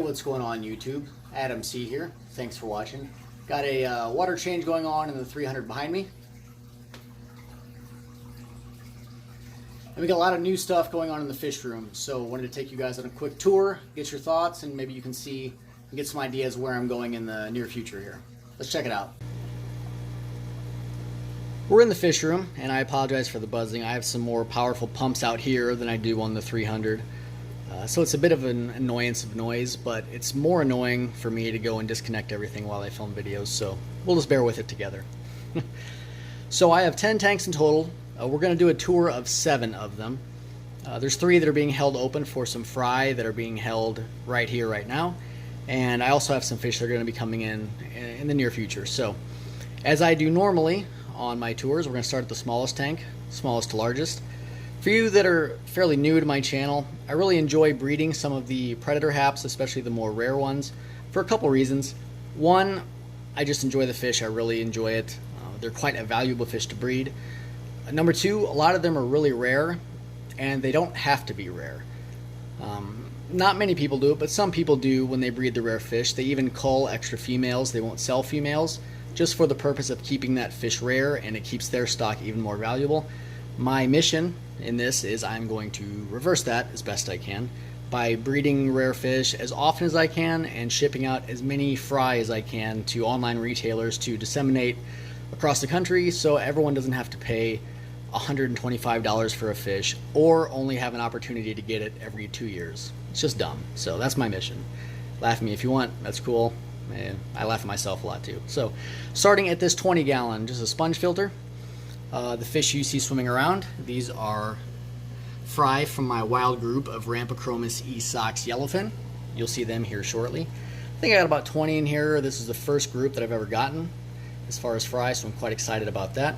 what's going on YouTube? Adam C here. Thanks for watching. Got a water change going on in the 300 behind me. And we got a lot of new stuff going on in the fish room, so wanted to take you guys on a quick tour, get your thoughts, and maybe you can see and get some ideas where I'm going in the near future here. Let's check it out. We're in the fish room, and I apologize for the buzzing. I have some more powerful pumps out here than I do on the 300. So it's a bit of an annoyance of noise, but it's more annoying for me to go and disconnect everything while I film videos, so we'll just bear with it together. So I have 10 tanks in total. We're going to do a tour of 7 of them. There's 3 that are being held open for some fry that are being held right here, right now. And I also have some fish that are going to be coming in the near future. So as I do normally on my tours, we're going to start at the smallest tank, smallest to largest. For you that are fairly new to my channel, I really enjoy breeding some of the predator haps, especially the more rare ones, for a couple reasons. One, I just enjoy the fish. I really enjoy it. They're quite a valuable fish to breed. Number 2, a lot of them are really rare, and they don't have to be rare. Not many people do it, but some people do when they breed the rare fish. They even cull extra females. They won't sell females just for the purpose of keeping that fish rare, and it keeps their stock even more valuable. My mission in this is I'm going to reverse that as best I can by breeding rare fish as often as I can and shipping out as many fry as I can to online retailers to disseminate across the country, so everyone doesn't have to pay $125 for a fish or only have an opportunity to get it every 2 years. It's just dumb. So that's my mission. Laugh at me if you want. That's cool. I laugh at myself a lot too. So starting at this 20 gallon, just a sponge filter. The fish you see swimming around, these are fry from my wild group of Rampochromis esox yellowfin. You'll see them here shortly. I think I got about 20 in here. This is the first group that I've ever gotten as far as fry, so I'm quite excited about that.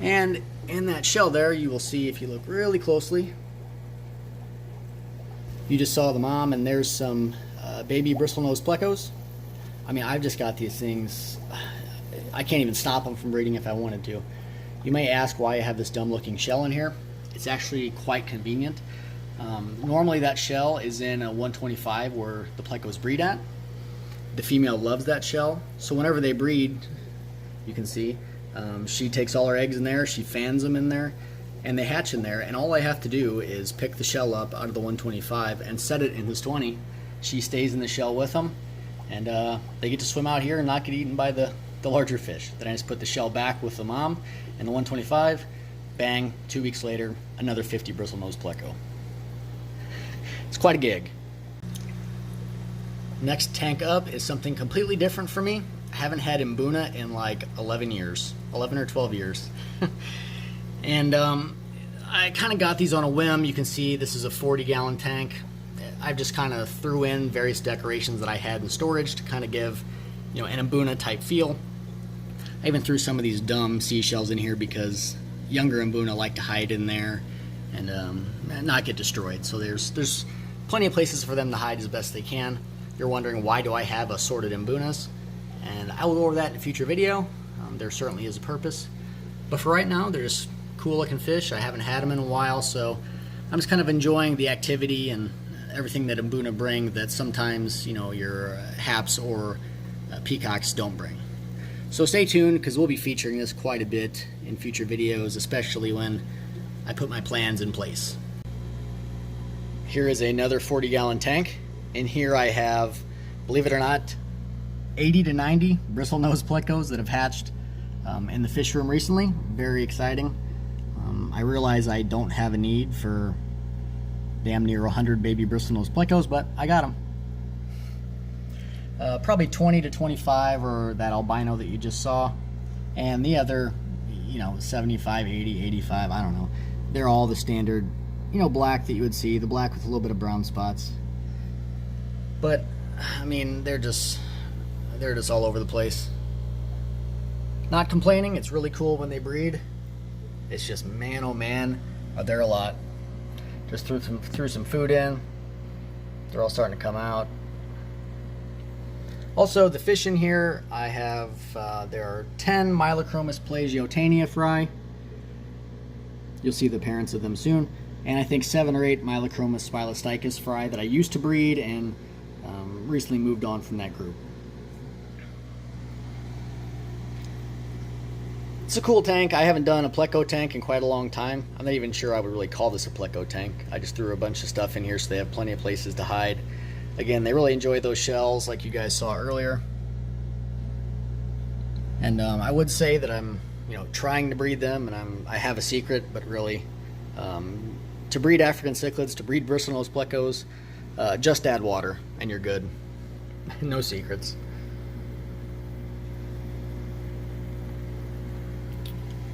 And in that shell there, you will see, if you look really closely, you just saw the mom, and there's some baby bristlenose plecos. I mean, I've just got these things, I can't even stop them from breeding if I wanted to. You may ask why I have this dumb looking shell in here. It's actually quite convenient. Normally that shell is in a 125 where the plecos breed at. The female loves that shell, so whenever they breed, you can see, she takes all her eggs in there, she fans them in there, and they hatch in there, and all I have to do is pick the shell up out of the 125 and set it in this 20. She stays in the shell with them, and they get to swim out here and not get eaten by the larger fish. Then I just put the shell back with the mom and the 125, bang, 2 weeks later, another 50 bristlenose pleco. It's quite a gig. Next tank up is something completely different for me. I haven't had Mbuna in like 11 years, 11 or 12 years. And I kind of got these on a whim. You can see this is a 40 gallon tank. I just kind of threw in various decorations that I had in storage to kind of give, you know, an Mbuna type feel. I even threw some of these dumb seashells in here because younger Mbuna like to hide in there and not get destroyed. So there's plenty of places for them to hide as best they can. You're wondering, why do I have assorted Mbunas? And I will go over that in a future video. There certainly is a purpose. But for right now, they're just cool looking fish. I haven't had them in a while, so I'm just kind of enjoying the activity and everything that Mbuna bring that sometimes, you know, your haps or peacocks don't bring. So stay tuned, because we'll be featuring this quite a bit in future videos, especially when I put my plans in place. Here is another 40 gallon tank. In here I have, believe it or not, 80 to 90 bristlenose plecos that have hatched in the fish room recently. Very exciting. I realize I don't have a need for damn near 100 baby bristlenose plecos, but I got them. Probably 20 to 25 are that albino that you just saw, and the other, you know, 75, 80, 85, I don't know. They're all the standard, you know, black that you would see, the black with a little bit of brown spots. But I mean, they're just all over the place. Not complaining. It's really cool when they breed. It's just, man, oh man, are there a lot. Just threw some food in. They're all starting to come out. Also, the fish in here, I have, there are 10 Mylochromis plagiotanea fry. You'll see the parents of them soon. And I think 7 or 8 Mylochromis spilosticus fry that I used to breed and recently moved on from that group. It's a cool tank. I haven't done a Pleco tank in quite a long time. I'm not even sure I would really call this a Pleco tank. I just threw a bunch of stuff in here so they have plenty of places to hide. Again, they really enjoy those shells like you guys saw earlier. And I would say that I'm trying to breed them, and I have a secret, but really to breed African cichlids, to breed bristlenose plecos, just add water and you're good. No secrets.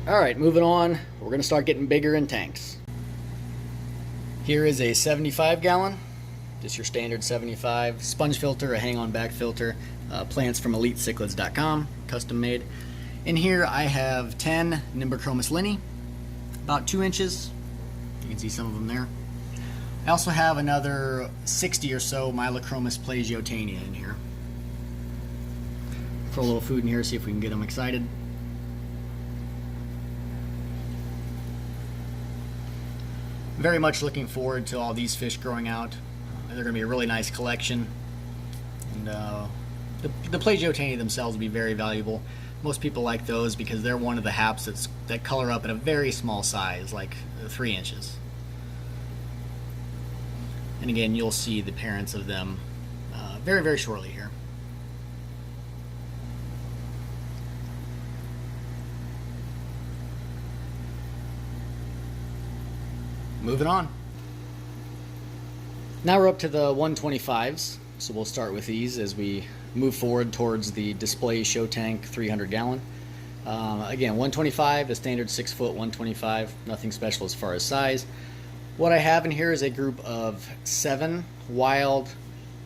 Alright, moving on, we're going to start getting bigger in tanks. Here is a 75 gallon, just your standard 75, sponge filter, a hang-on back filter, plants from elitecichlids.com, custom made. In here I have 10 Nimbochromis linni, about 2 inches, you can see some of them there. I also have another 60 or so Mylochromis plagiotania in here. Throw a little food in here, see if we can get them excited. Very much looking forward to all these fish growing out. They're going to be a really nice collection. And the plagiotania themselves will be very valuable. Most people like those because they're one of the haps that color up at a very small size, like 3 inches. And again, you'll see the parents of them very, very shortly here. Moving on. Now we're up to the 125s, so we'll start with these as we move forward towards the display show tank 300 gallon. Again, 125, the standard 6 foot 125, nothing special as far as size. What I have in here is a group of 7 wild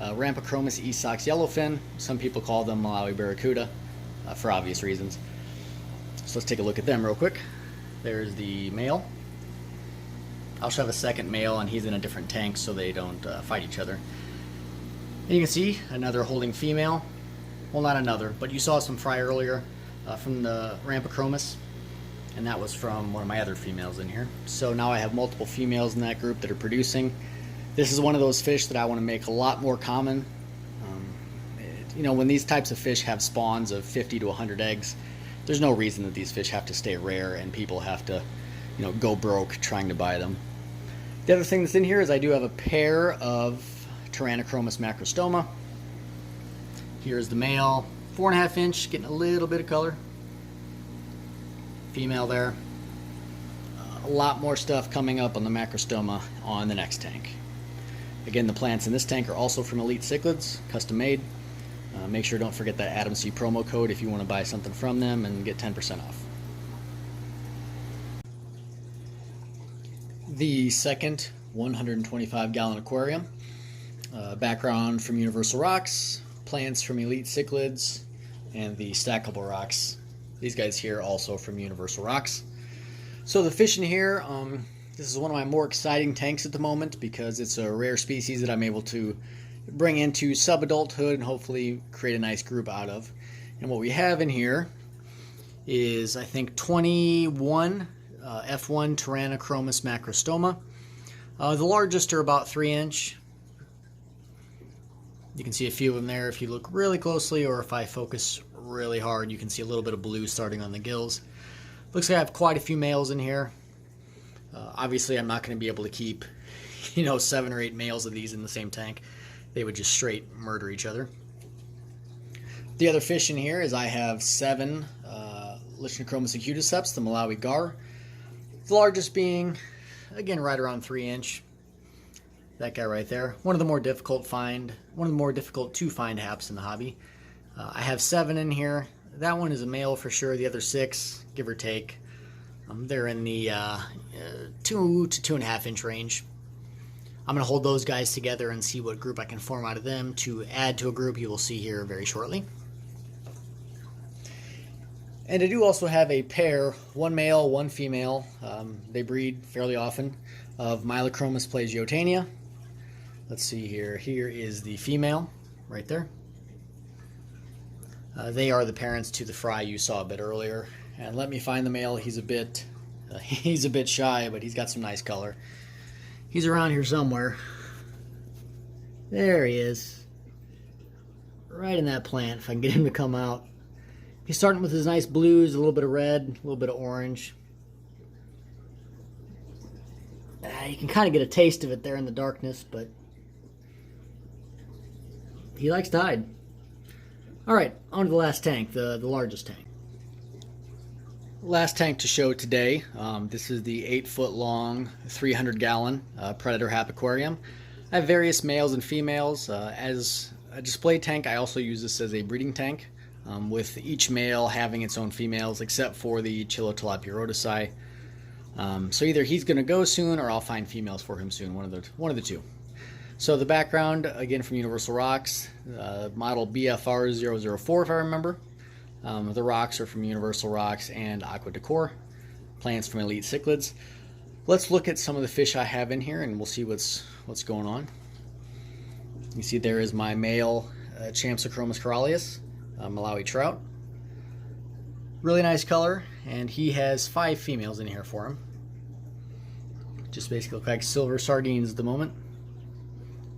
Rampochromis esox yellowfin. Some people call them Malawi barracuda for obvious reasons. So let's take a look at them real quick. There's the male. I also have a second male, and he's in a different tank so they don't fight each other. And you can see another holding female. Well, not another, but you saw some fry earlier from the Rampochromis, and that was from one of my other females in here. So now I have multiple females in that group that are producing. This is one of those fish that I want to make a lot more common. When these types of fish have spawns of 50 to 100 eggs, there's no reason that these fish have to stay rare and people have to go broke trying to buy them. The other thing that's in here is I do have a pair of Tyrannochromis macrostoma. Here's the male, 4.5 inch, getting a little bit of color. Female there. A lot more stuff coming up on the macrostoma on the next tank. Again, the plants in this tank are also from Elite Cichlids, custom made. Make sure don't forget that Adam C promo code if you want to buy something from them and get 10% off. The second 125 gallon aquarium, background from Universal Rocks, plants from Elite Cichlids, and the stackable rocks. These guys here also from Universal Rocks. So the fish in here, this is one of my more exciting tanks at the moment because it's a rare species that I'm able to bring into subadulthood and hopefully create a nice group out of. And what we have in here is, I think, 21 F1 Tyrannochromis macrostoma. The largest are about 3 inch. You can see a few of them there if you look really closely, or if I focus really hard you can see a little bit of blue starting on the gills. Looks like I have quite a few males in here. Obviously I'm not going to be able to keep 7 or 8 males of these in the same tank. They would just straight murder each other. The other fish in here is I have 7 Lichnochromis acuticeps, the Malawi gar. The largest being, again, right around 3 inch. That guy right there. One of the more difficult to find haps in the hobby. I have 7 in here. That one is a male for sure. The other 6, give or take, they're in the 2 to 2.5 inch range. I'm going to hold those guys together and see what group I can form out of them to add to a group you will see here very shortly. And I do also have a pair, one male, one female, they breed fairly often, of Mylochromis plagiotania. Let's see here. Here is the female right there. They are the parents to the fry you saw a bit earlier. And let me find the male. He's a bit shy, but he's got some nice color. He's around here somewhere. There he is. right in that plant if I can get him to come out. He's starting with his nice blues, a little bit of red, a little bit of orange. You can kind of get a taste of it there in the darkness, but he likes to hide. Alright, on to the last tank, the largest tank. Last tank to show today. This is the 8-foot long, 300-gallon Predator Hap aquarium. I have various males and females. As a display tank, I also use this as a breeding tank, with each male having its own females, except for the Chilotilapia rhodesi. So either he's going to go soon, or I'll find females for him soon, one of the two. So the background, again from Universal Rocks, model BFR004 if I remember. The rocks are from Universal Rocks and Aqua Decor. Plants from Elite Cichlids. Let's look at some of the fish I have in here and we'll see what's going on. You see there is my male Champsochromis corallius, Malawi trout. Really nice color, and he has 5 females in here for him. Just basically look like silver sardines at the moment.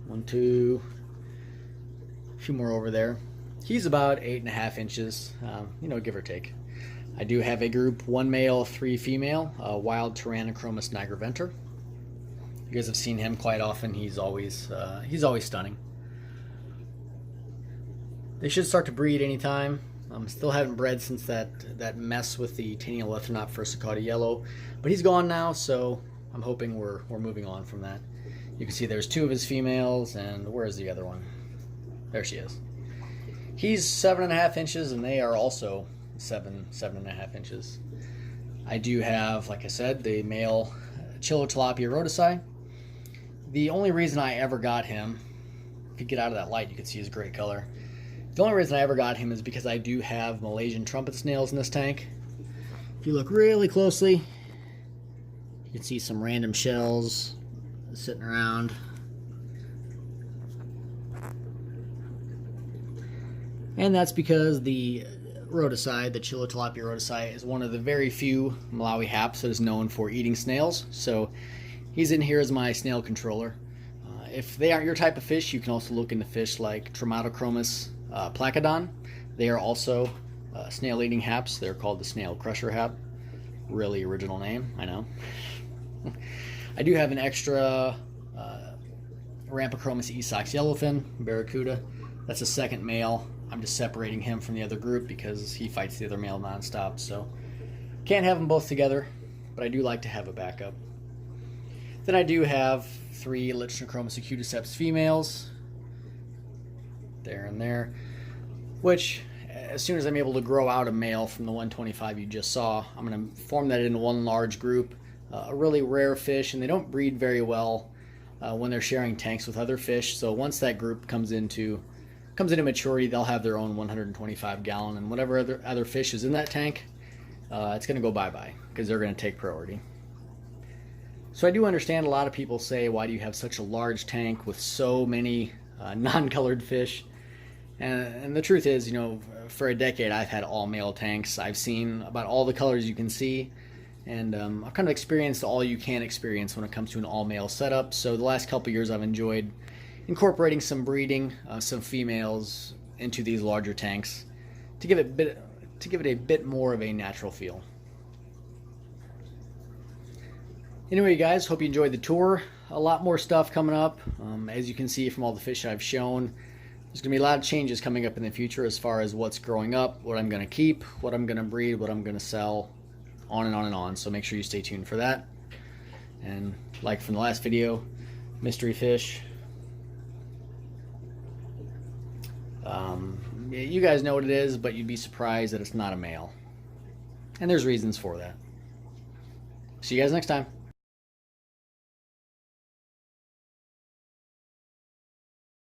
1, 2, a few more over there. He's about 8.5 inches, give or take. I do have a group, 1 male, 3 female, wild Tyrannochromis nigriventer. You guys have seen him quite often. He's always stunning. They should start to breed anytime. Still haven't bred since that mess with the Taeniolithonaut versicolor yellow, but he's gone now, so I'm hoping we're moving on from that. You can see there's 2 of his females, and where is the other one? There she is. He's 7.5 inches, and they are also 7.5 inches. I do have, like I said, the male Chilotilapia rhodesi. The only reason I ever got him, if you get out of that light, you can see his great color. The only reason I ever got him is because I do have Malaysian trumpet snails in this tank. If you look really closely, you can see some random shells sitting around. And that's because the rhodesi, the Chilotilapia rhodesi, is one of the very few Malawi haps that is known for eating snails. So he's in here as my snail controller. If they aren't your type of fish, you can also look into fish like Traumatochromos placodon. They are also snail-eating haps. They're called the snail crusher hap. Really original name, I know. I do have an extra Rampochromis esox yellowfin barracuda. That's a second male. I'm just separating him from the other group because he fights the other male nonstop. So can't have them both together, but I do like to have a backup. Then I do have 3 Lichnochromis acudiceps females. There and there, which as soon as I'm able to grow out a male from the 125 you just saw, I'm going to form that into one large group. A really rare fish, and they don't breed very well when they're sharing tanks with other fish. So once that group comes into maturity, they'll have their own 125 gallon, and whatever other fish is in that tank, it's going to go bye-bye because they're going to take priority. So I do understand a lot of people say, why do you have such a large tank with so many non-colored fish? And the truth is, for a decade I've had all male tanks. I've seen about all the colors you can see, and I've kind of experienced all you can experience when it comes to an all male setup. So the last couple years I've enjoyed incorporating some breeding, some females into these larger tanks to give it a bit more of a natural feel. Anyway, guys, hope you enjoyed the tour. A lot more stuff coming up. As you can see from all the fish I've shown, there's going to be a lot of changes coming up in the future as far as what's growing up, what I'm going to keep, what I'm going to breed, what I'm going to sell, on and on and on. So make sure you stay tuned for that. And like from the last video, mystery fish. You guys know what it is, but you'd be surprised that it's not a male. And there's reasons for that. See you guys next time.